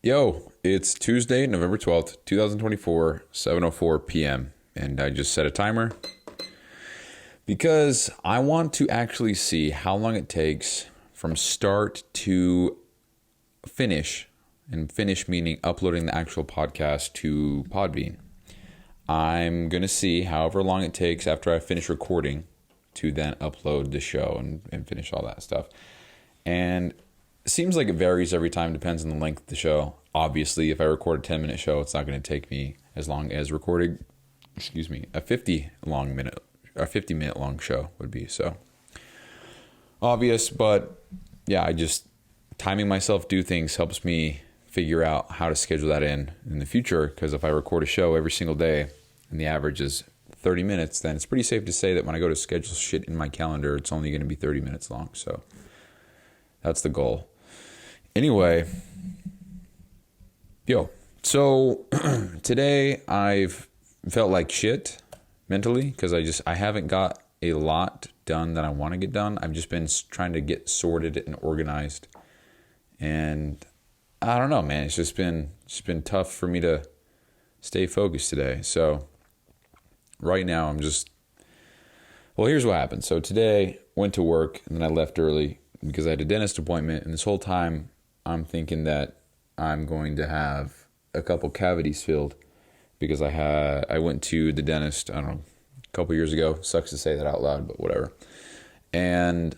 Yo, it's Tuesday, November 12th, 2024, 7:04 p.m. And I just set a timer because I want to actually see how long it takes from start to finish, and finish meaning uploading the actual podcast to Podbean. I'm going to see however long it takes after I finish recording to then upload the show and finish all that stuff. And it seems like it varies every time, depends on the length of the show. Obviously, if I record a 10-minute show, it's not going to take me as long as recording, a 50-minute long show would be. So obvious, but yeah, timing myself do things helps me figure out how to schedule that in the future. Because if I record a show every single day and the average is 30 minutes, then it's pretty safe to say that when I go to schedule shit in my calendar, it's only going to be 30 minutes long. So that's the goal. Anyway, so today I've felt like shit mentally because I haven't got a lot done that I want to get done. I've just been trying to get sorted and organized, and I don't know, man. It's just been tough for me to stay focused today. So right now here's what happened. So today went to work and then I left early because I had a dentist appointment, and this whole time I'm thinking that I'm going to have a couple cavities filled because I went to the dentist, I don't know, a couple years ago. Sucks to say that out loud, but whatever. And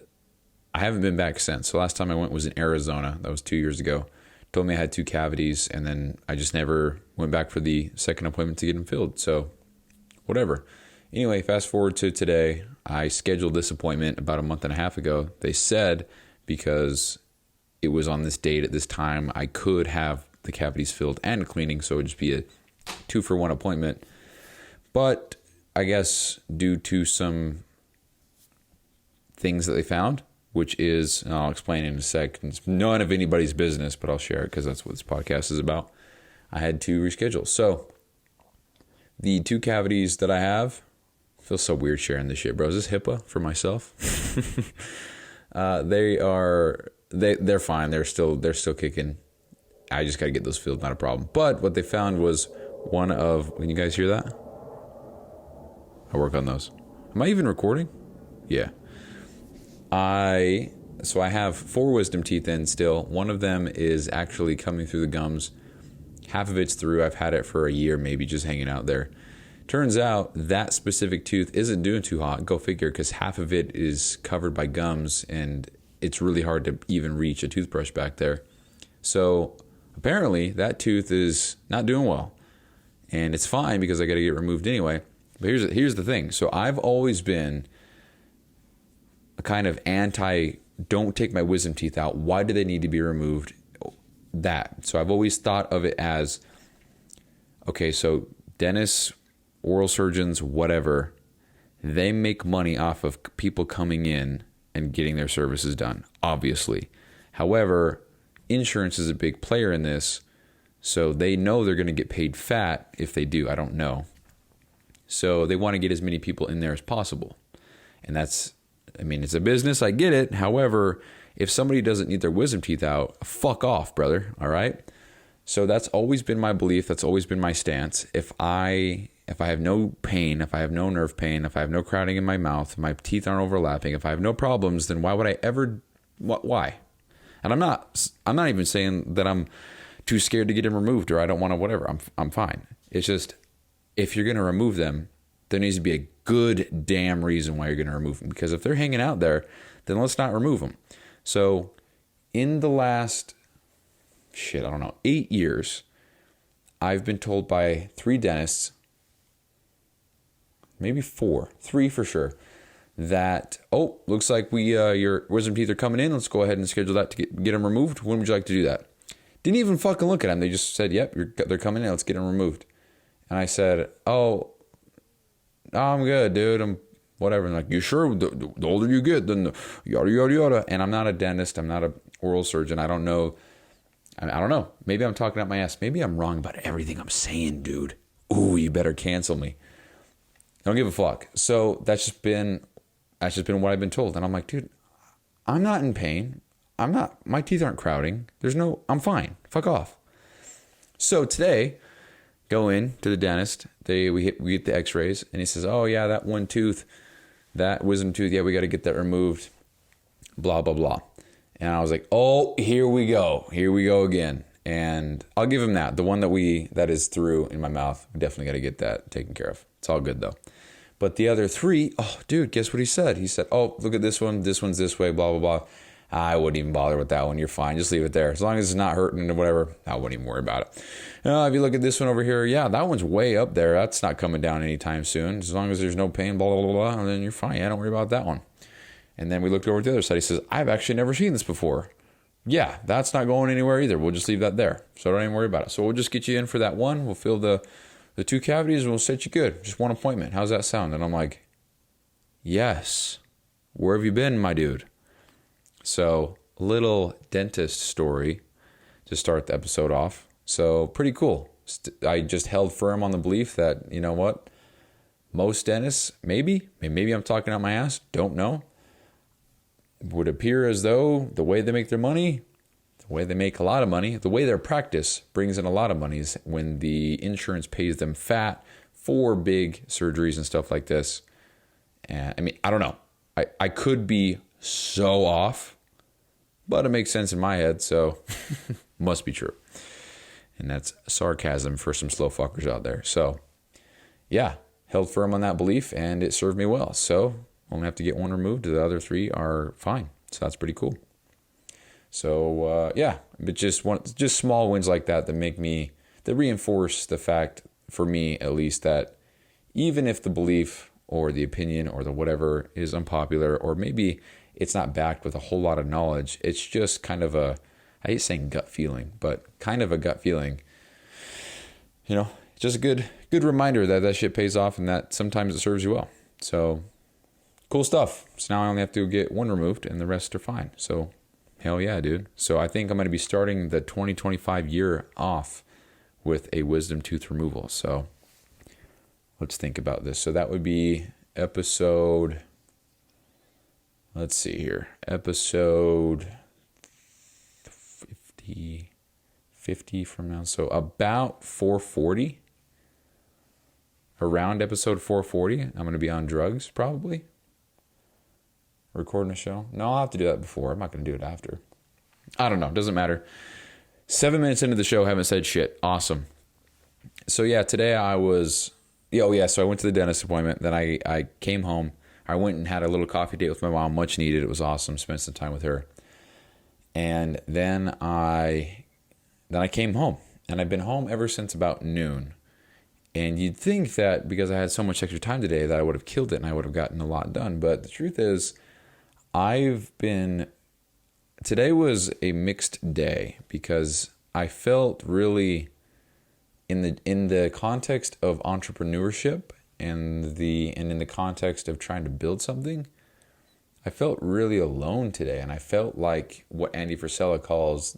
I haven't been back since. So last time I went was in Arizona. That was 2 years ago. Told me I had 2 cavities, and then I just never went back for the second appointment to get them filled. So whatever. Anyway, fast forward to today. I scheduled this appointment about a month and a half ago. They said because it was on this date at this time, I could have the cavities filled and cleaning, so it would just be a 2-for-1 appointment. But I guess due to some things that they found, which is, and I'll explain in a sec, it's none of anybody's business, but I'll share it because that's what this podcast is about. I had to reschedule. So the 2 cavities that I have, feels so weird sharing this shit, bro. Is this HIPAA for myself? They're fine. They're still kicking. I just got to get those filled, not a problem. But what they found was can you guys hear that? I work on those. Am I even recording? Yeah. So I have 4 wisdom teeth in still. One of them is actually coming through the gums. Half of it's through. I've had it for a year, maybe, just hanging out there. Turns out that specific tooth isn't doing too hot. Go figure, because half of it is covered by gums, and it's really hard to even reach a toothbrush back there. So apparently that tooth is not doing well, and it's fine because I got to get removed anyway. But here's the thing. So I've always been a kind of anti, don't take my wisdom teeth out. Why do they need to be removed? So I've always thought of it as, okay, so dentists, oral surgeons, whatever, they make money off of people coming in and getting their services done, obviously. However, insurance is a big player in this, so they know they're going to get paid fat if they do. I don't know. So they want to get as many people in there as possible. And it's a business, I get it. However, if somebody doesn't need their wisdom teeth out, fuck off, brother, all right? So that's always been my belief. That's always been my stance. If I have no pain, if I have no nerve pain, if I have no crowding in my mouth, if my teeth aren't overlapping, if I have no problems, then why would I ever, why? And I'm not even saying that I'm too scared to get them removed or I don't want to, whatever. I'm fine. It's just, if you're going to remove them, there needs to be a good damn reason why you're going to remove them. Because if they're hanging out there, then let's not remove them. So in the last, 8 years, I've been told by 3 dentists, maybe 4, 3 for sure, that, looks like your wisdom teeth are coming in. Let's go ahead and schedule that to get them removed. When would you like to do that? Didn't even fucking look at them. They just said, yep, they're coming in. Let's get them removed. And I said, no, I'm good, dude. I'm whatever. And like, you sure? The older you get, then the yada, yada, yada. And I'm not a dentist. I'm not an oral surgeon. I don't know. I don't know. Maybe I'm talking out my ass. Maybe I'm wrong about everything I'm saying, dude. Ooh, you better cancel me. I don't give a fuck. So that's just been what I've been told. And I'm like, dude, I'm not in pain. My teeth aren't crowding. I'm fine. Fuck off. So today, go in to the dentist. We get the x-rays, and he says, oh yeah, that one tooth, that wisdom tooth, yeah, we got to get that removed, blah, blah, blah. And I was like, oh, here we go again. And I'll give him that. The one that is through in my mouth, we definitely got to get that taken care of. It's all good though. But the other three, oh, dude, guess what he said? He said, oh, look at this one. This one's this way, blah, blah, blah. I wouldn't even bother with that one. You're fine. Just leave it there. As long as it's not hurting or whatever, I wouldn't even worry about it. If you look at this one over here, yeah, that one's way up there. That's not coming down anytime soon. As long as there's no pain, blah, blah, blah, blah, and then you're fine. Yeah, don't worry about that one. And then we looked over to the other side. He says, I've actually never seen this before. Yeah, that's not going anywhere either. We'll just leave that there. So don't even worry about it. So we'll just get you in for that one. We'll fill the two cavities and we'll set you good. Just one appointment. How's that sound? And I'm like, yes. Where have you been, my dude? So, little dentist story to start the episode off. So, pretty cool. I just held firm on the belief that, you know what? Most dentists, maybe I'm talking out my ass, don't know, would appear as though the way they make their money, the way they make a lot of money, the way their practice brings in a lot of money is when the insurance pays them fat for big surgeries and stuff like this. And I mean, I don't know. I could be so off, but it makes sense in my head, so must be true. And that's sarcasm for some slow fuckers out there. So, yeah, held firm on that belief, and it served me well. So, only have to get one removed. The other three are fine. So, that's pretty cool. So, yeah, but just small wins like that that reinforce the fact, for me at least, that even if the belief or the opinion or the whatever is unpopular, or maybe it's not backed with a whole lot of knowledge, it's just kind of I hate saying gut feeling, but kind of a gut feeling. You know, just a good reminder that shit pays off and that sometimes it serves you well. So, cool stuff. So now I only have to get one removed and the rest are fine. So, hell yeah, dude. So I think I'm going to be starting the 2025 year off with a wisdom tooth removal. So, let's think about this. So that would be episode, let's see here, episode 50 from now. So about 440, around episode 440, I'm going to be on drugs probably. Recording a show. No, I'll have to do that before. I'm not going to do it after. I don't know. Doesn't matter. 7 minutes into the show, haven't said shit. Awesome. So yeah, today I was... so I went to the dentist appointment. Then I came home. I went and had a little coffee date with my mom, much needed. It was awesome. Spent some time with her. And then I came home. And I've been home ever since about noon. And you'd think that because I had so much extra time today that I would have killed it and I would have gotten a lot done. But the truth is, today was a mixed day because I felt really... in the context of entrepreneurship and in the context of trying to build something, I felt really alone today, and I felt like what Andy Frisella calls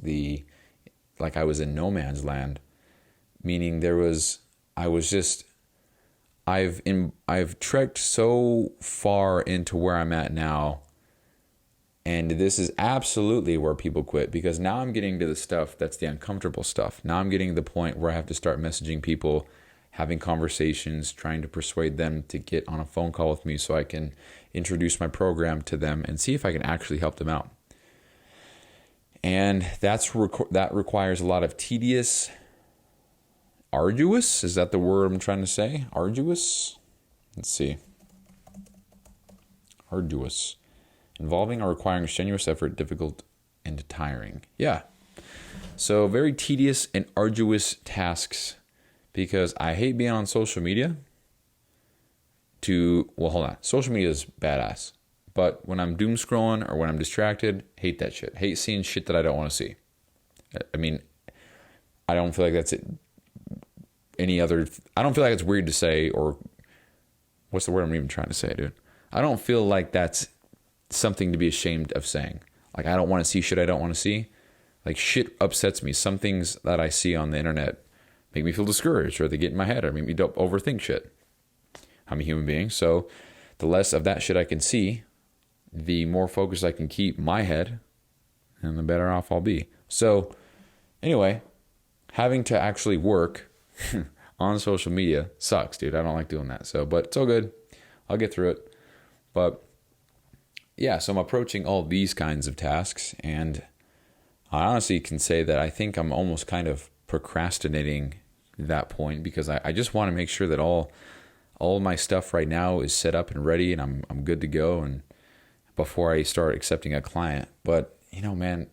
like I was in no man's land, meaning I've trekked so far into where I'm at now. And this is absolutely where people quit, because now I'm getting to the stuff that's the uncomfortable stuff. Now I'm getting to the point where I have to start messaging people, having conversations, trying to persuade them to get on a phone call with me so I can introduce my program to them and see if I can actually help them out. And that requires a lot of arduous, is that the word I'm trying to say? Arduous? Let's see. Arduous. Involving or requiring strenuous effort, difficult and tiring. Yeah. So very tedious and arduous tasks, because I hate being on social media. Hold on. Social media is badass. But when I'm doom scrolling or when I'm distracted, hate that shit. Hate seeing shit that I don't want to see. I mean, I don't feel like that's it. I don't feel like it's weird to say, or what's the word I'm even trying to say, dude? I don't feel like that's something to be ashamed of saying. Like, I don't want to see shit I don't want to see. Like, shit upsets me. Some things that I see on the internet make me feel discouraged, or they get in my head, or make me overthink shit. I'm a human being, so the less of that shit I can see, the more focused I can keep my head, and the better off I'll be. So, anyway, having to actually work on social media sucks, dude. I don't like doing that. So, but it's all good. I'll get through it. But yeah, so I'm approaching all these kinds of tasks, and I honestly can say that I think I'm almost kind of procrastinating that point, because I just want to make sure that all my stuff right now is set up and ready, and I'm good to go, and before I start accepting a client. But man,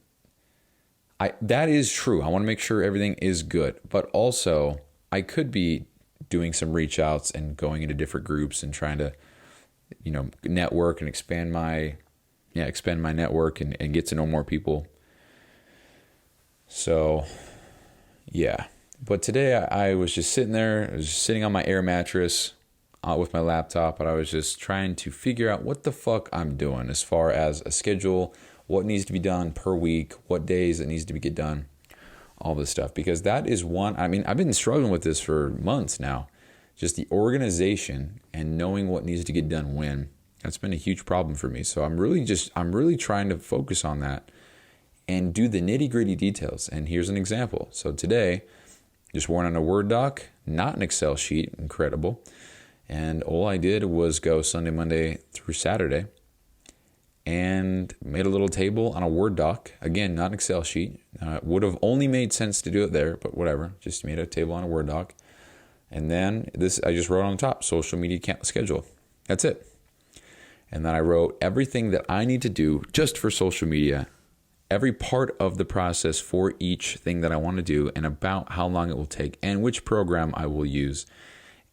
that is true. I want to make sure everything is good, but also I could be doing some reach outs and going into different groups and trying to network and expand my network and get to know more people. So yeah, but today I was just sitting there. I was just sitting on my air mattress with my laptop, and I was just trying to figure out what the fuck I'm doing as far as a schedule, what needs to be done per week, what days it needs to get done, all this stuff. Because that is one, I've been struggling with this for months now. Just the organization and knowing what needs to get done when. That's been a huge problem for me. So I'm really trying to focus on that and do the nitty-gritty details. And here's an example. So today, just working on a Word doc, not an Excel sheet, incredible. And all I did was go Sunday, Monday through Saturday and made a little table on a Word doc. Again, not an Excel sheet. Would have only made sense to do it there, but whatever. Just made a table on a Word doc. And then I just wrote on the top, social media schedule. That's it. And then I wrote everything that I need to do just for social media, every part of the process for each thing that I want to do, and about how long it will take, and which program I will use,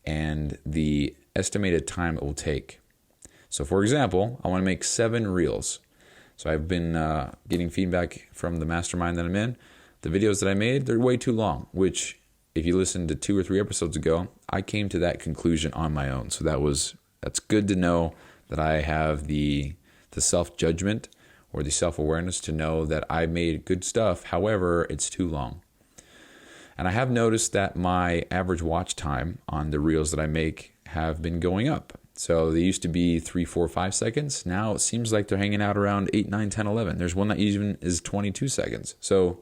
and the estimated time it will take. So for example, I want to make 7 reels. So I've been getting feedback from the mastermind that I'm in. The videos that I made, they're way too long, which if you listened to 2 or 3 episodes ago, I came to that conclusion on my own. So that's good to know that I have the self-judgment or the self-awareness to know that I made good stuff. However, it's too long. And I have noticed that my average watch time on the reels that I make have been going up. So they used to be 3, 4, 5 seconds. Now it seems like they're hanging out around 8, 9, 10, 11. There's one that even is 22 seconds. So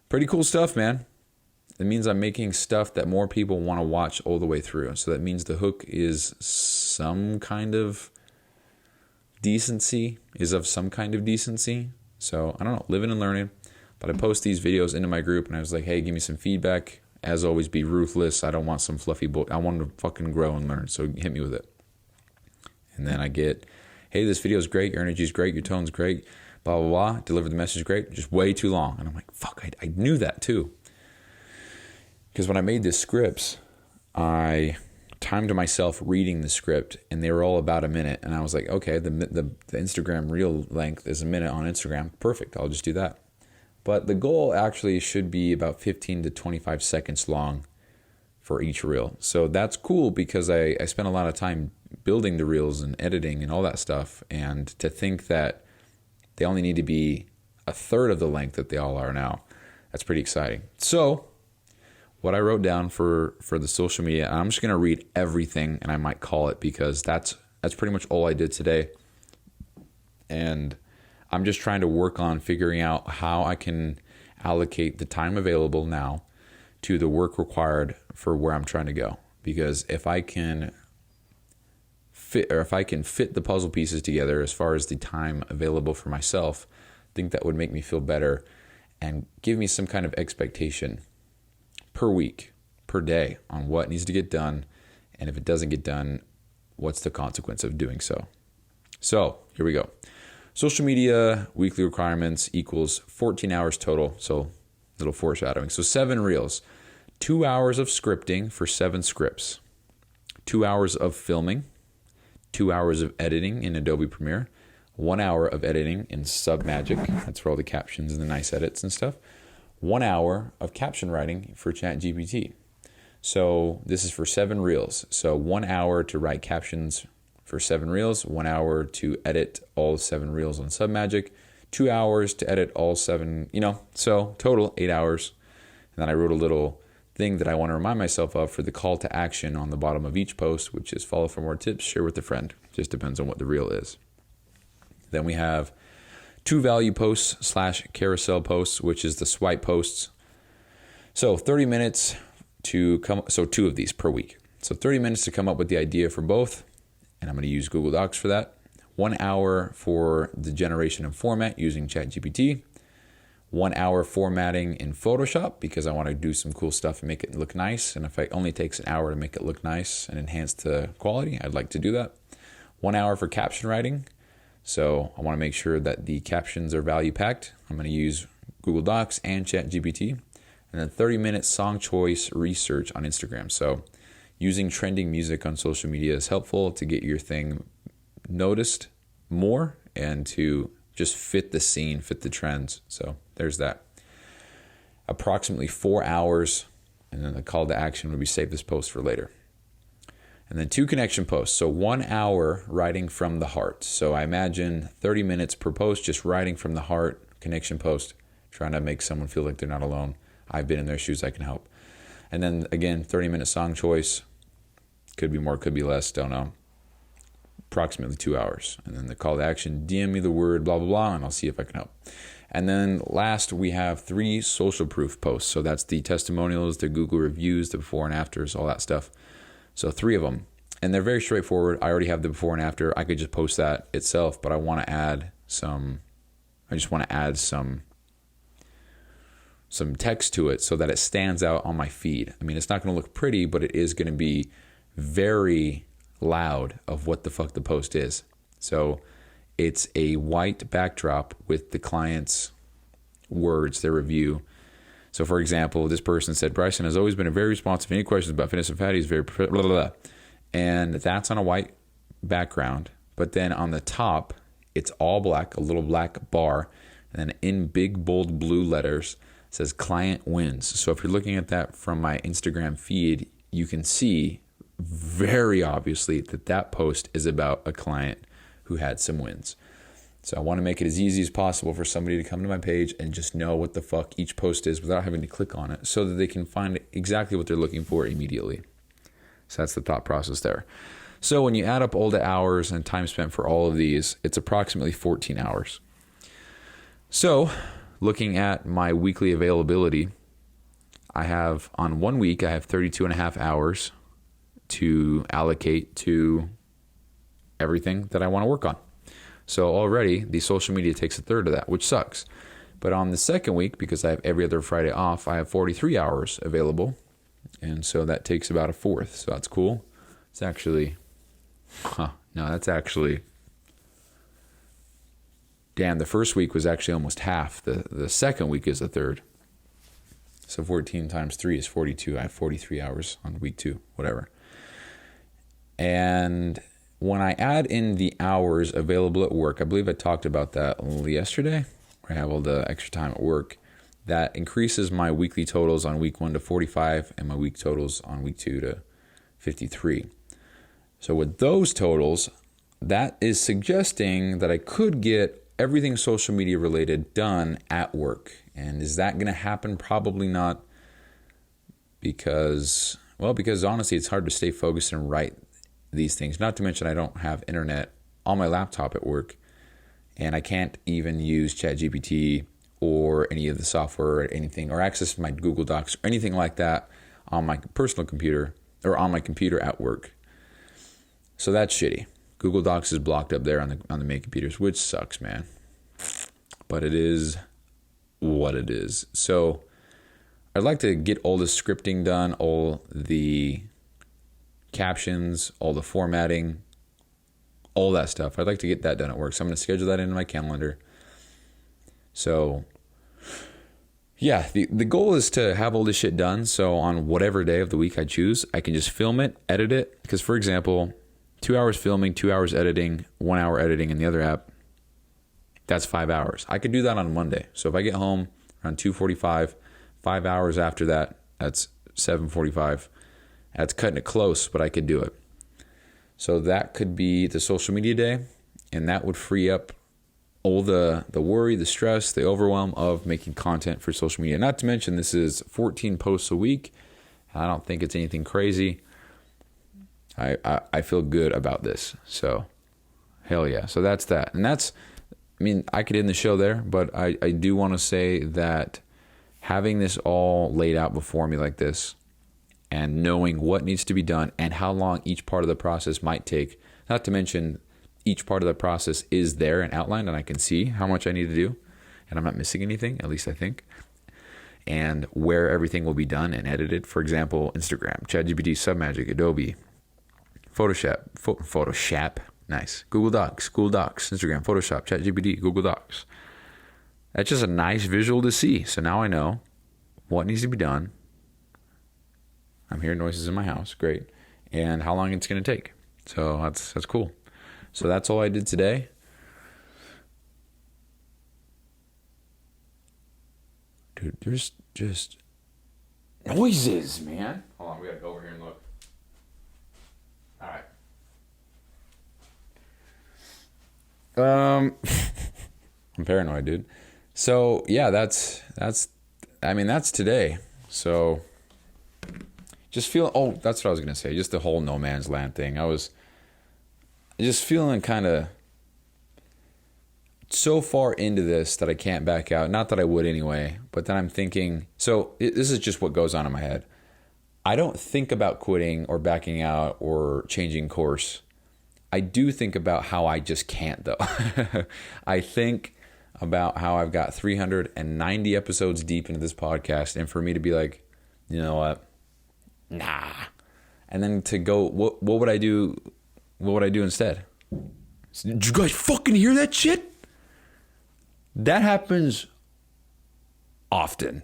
pretty cool stuff, man. It means I'm making stuff that more people want to watch all the way through. So that means the hook is some kind of decency, So I don't know, living and learning. But I post these videos into my group, and I was like, hey, give me some feedback. As always, be ruthless. I don't want some fluffy I want to fucking grow and learn. So hit me with it. And then I get, hey, this video is great. Your energy is great. Your tone's great. Blah, blah, blah. Deliver the message great. Just way too long. And I'm like, fuck, I knew that too. Because when I made the scripts, I timed myself reading the script, and they were all about a minute. And I was like, okay, the Instagram reel length is a minute on Instagram. Perfect. I'll just do that. But the goal actually should be about 15 to 25 seconds long for each reel. So that's cool because I spent a lot of time building the reels and editing and all that stuff. And to think that they only need to be a third of the length that they all are now, that's pretty exciting. So what I wrote down for the social media, and I'm just going to read everything, and I might call it because that's pretty much all I did today. And I'm just trying to work on figuring out how I can allocate the time available now to the work required for where I'm trying to go. Because if I can fit the puzzle pieces together as far as the time available for myself, I think that would make me feel better and give me some kind of expectation per week, per day on what needs to get done. And if it doesn't get done, what's the consequence of doing so? So here we go. Social media weekly requirements equals 14 hours total. So little foreshadowing. So 7 reels, 2 hours of scripting for 7 scripts, 2 hours of filming, 2 hours of editing in Adobe Premiere, 1 hour of editing in Submagic. That's for all the captions and the nice edits and stuff. 1 hour of caption writing for ChatGPT. So this is for 7 reels. So 1 hour to write captions for 7 reels, 1 hour to edit all 7 reels on Submagic, 2 hours to edit all 7, so total 8 hours. And then I wrote a little thing that I want to remind myself of for the call to action on the bottom of each post, which is follow for more tips, share with a friend. Just depends on what the reel is. Then we have 2 value posts / carousel posts, which is the swipe posts. So 30 minutes so 2 of these per week. So 30 minutes to come up with the idea for both, and I'm going to use Google Docs for that. 1 hour for the generation and format using ChatGPT. 1 hour formatting in Photoshop because I want to do some cool stuff and make it look nice. And if it only takes an hour to make it look nice and enhance the quality, I'd like to do that. 1 hour for caption writing. So I want to make sure that the captions are value packed. I'm going to use Google Docs and ChatGPT. And then 30-minute song choice research on Instagram. So using trending music on social media is helpful to get your thing noticed more and to just fit the scene, fit the trends. So there's that. Approximately 4 hours, and then the call to action would be save this post for later. And then 2 connection posts. So 1 hour writing from the heart. So I imagine 30 minutes per post, just writing from the heart, connection post, trying to make someone feel like they're not alone. I've been in their shoes, I can help. And then again, 30-minute song choice. Could be more, could be less, don't know. Approximately 2 hours. And then the call to action, DM me the word, blah, blah, blah, and I'll see if I can help. And then last, we have 3 social proof posts. So that's the testimonials, the Google reviews, the before and afters, all that stuff. So 3 of them. And they're very straightforward. I already have the before and after. I could just post that itself, but I want to add some text to it so that it stands out on my feed. I mean, it's not going to look pretty, but it is going to be very loud of what the fuck the post is. So it's a white backdrop with the client's words, their review. So for example, this person said, Bryson has always been very responsive. Any questions about fitness and fatty is very blah, blah, blah. And that's on a white background. But then on the top, it's all black, a little black bar. And then in big, bold blue letters, it says client wins. So if you're looking at that from my Instagram feed, you can see very obviously that post is about a client who had some wins. So I want to make it as easy as possible for somebody to come to my page and just know what the fuck each post is without having to click on it so that they can find exactly what they're looking for immediately. So that's the thought process there. So when you add up all the hours and time spent for all of these, it's approximately 14 hours. So looking at my weekly availability, I have on 1 week, I have 32 and a half hours to allocate to everything that I want to work on. So already the social media takes a third of that, which sucks. But on the second week, because I have every other Friday off, I have 43 hours available. And so that takes about a fourth. So that's cool. It's actually, damn, the first week was actually almost half. The second week is a third. So 14 times 3 is 42. I have 43 hours on week 2, whatever. And when I add in the hours available at work, I believe I talked about that yesterday, where I have all the extra time at work. That increases my weekly totals on week 1 to 45 and my week totals on week 2 to 53. So with those totals, that is suggesting that I could get everything social media related done at work. And is that going to happen? Probably not, because honestly, it's hard to stay focused and write these things. Not to mention I don't have internet on my laptop at work, and I can't even use ChatGPT or any of the software or anything, or access my Google Docs or anything like that on my personal computer or on my computer at work. So that's shitty. Google Docs is blocked up there on the main computers, which sucks, man. But it is what it is. So I'd like to get all the scripting done, all the captions, all the formatting, all that stuff. I'd like to get that done at work. So I'm going to schedule that into my calendar. So yeah, the goal is to have all this shit done. So on whatever day of the week I choose, I can just film it, edit it. Because for example, 2 hours filming, 2 hours editing, 1 hour editing in the other app, that's 5 hours. I could do that on Monday. So if I get home around 2:45, 5 hours after that, that's 7:45. That's cutting it close, but I could do it. So that could be the social media day, and that would free up all the worry, the stress, the overwhelm of making content for social media. Not to mention, this is 14 posts a week. I don't think it's anything crazy. I feel good about this. So hell yeah. So that's that. And I could end the show there, but I do want to say that having this all laid out before me like this and knowing what needs to be done and how long each part of the process might take, not to mention each part of the process is there and outlined and I can see how much I need to do and I'm not missing anything, at least I think, and where everything will be done and edited. For example, Instagram, ChatGPT, Submagic, Adobe, Photoshop, nice, Google Docs, Instagram, Photoshop, ChatGPT, Google Docs. That's just a nice visual to see. So now I know what needs to be done. I'm hearing noises in my house, great, and how long it's going to take. So that's cool. So that's all I did today. Dude, there's just noises, man. Hold on, we gotta go over here and look. All right. I'm paranoid, dude. So yeah, that's today. So just feel. Oh, that's what I was gonna say. Just the whole no man's land thing. I was just feeling kind of so far into this that I can't back out. Not that I would anyway, but then I'm thinking, this is just what goes on in my head. I don't think about quitting or backing out or changing course. I do think about how I just can't, though. I think about how I've got 390 episodes deep into this podcast, and for me to be like, you know what? Nah. And then to go, what would I do? What would I do instead? Did you guys fucking hear that shit? That happens often.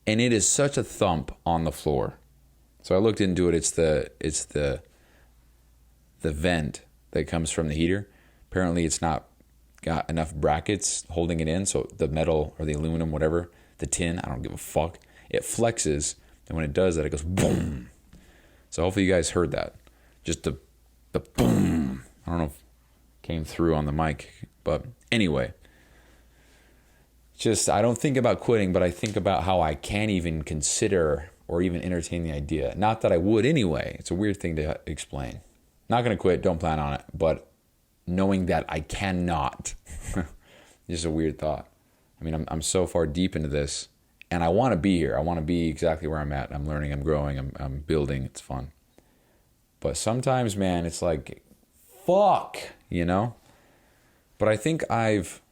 And it is such a thump on the floor. So I looked into it. It's the vent that comes from the heater. Apparently it's not got enough brackets holding it in. So the metal or the aluminum, whatever, the tin, I don't give a fuck. It flexes. And when it does that, it goes boom. So hopefully you guys heard that. Just the boom. I don't know if it came through on the mic. But anyway, I don't think about quitting, but I think about how I can't even consider or even entertain the idea. Not that I would anyway. It's a weird thing to explain. Not going to quit, don't plan on it, but knowing that I cannot. Just a weird thought. I mean, I'm so far deep into this, and I want to be here. I want to be exactly where I'm at. I'm learning, I'm growing, I'm building. It's fun. But sometimes, man, it's like, fuck, you know? But I think I've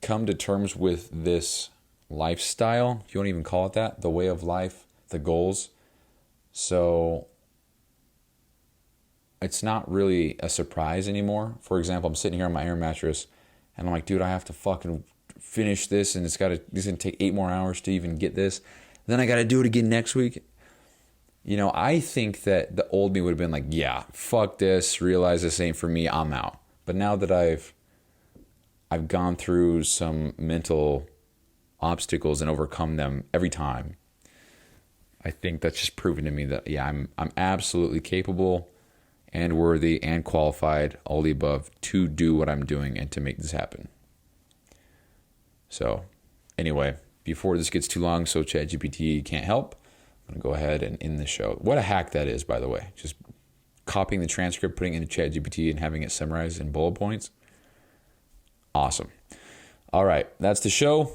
come to terms with this lifestyle, if you want to even call it that, the way of life, the goals. So it's not really a surprise anymore. For example, I'm sitting here on my air mattress and I'm like, dude, I have to fucking finish this and it's going to take 8 more hours to even get this. Then I got to do it again next week. You know, I think that the old me would have been like, yeah, fuck this, realize this ain't for me, I'm out. But now that I've gone through some mental obstacles and overcome them every time, I think that's just proven to me that, yeah, I'm absolutely capable and worthy and qualified, all the above, to do what I'm doing and to make this happen. So anyway, before this gets too long so ChatGPT can't help, I'm going to go ahead and end the show. What a hack that is, by the way. Just copying the transcript, putting it into ChatGPT and having it summarized in bullet points. Awesome. All right, that's the show.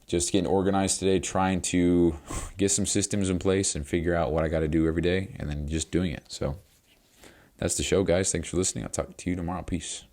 Just getting organized today, trying to get some systems in place and figure out what I got to do every day and then just doing it. So that's the show, guys. Thanks for listening. I'll talk to you tomorrow. Peace.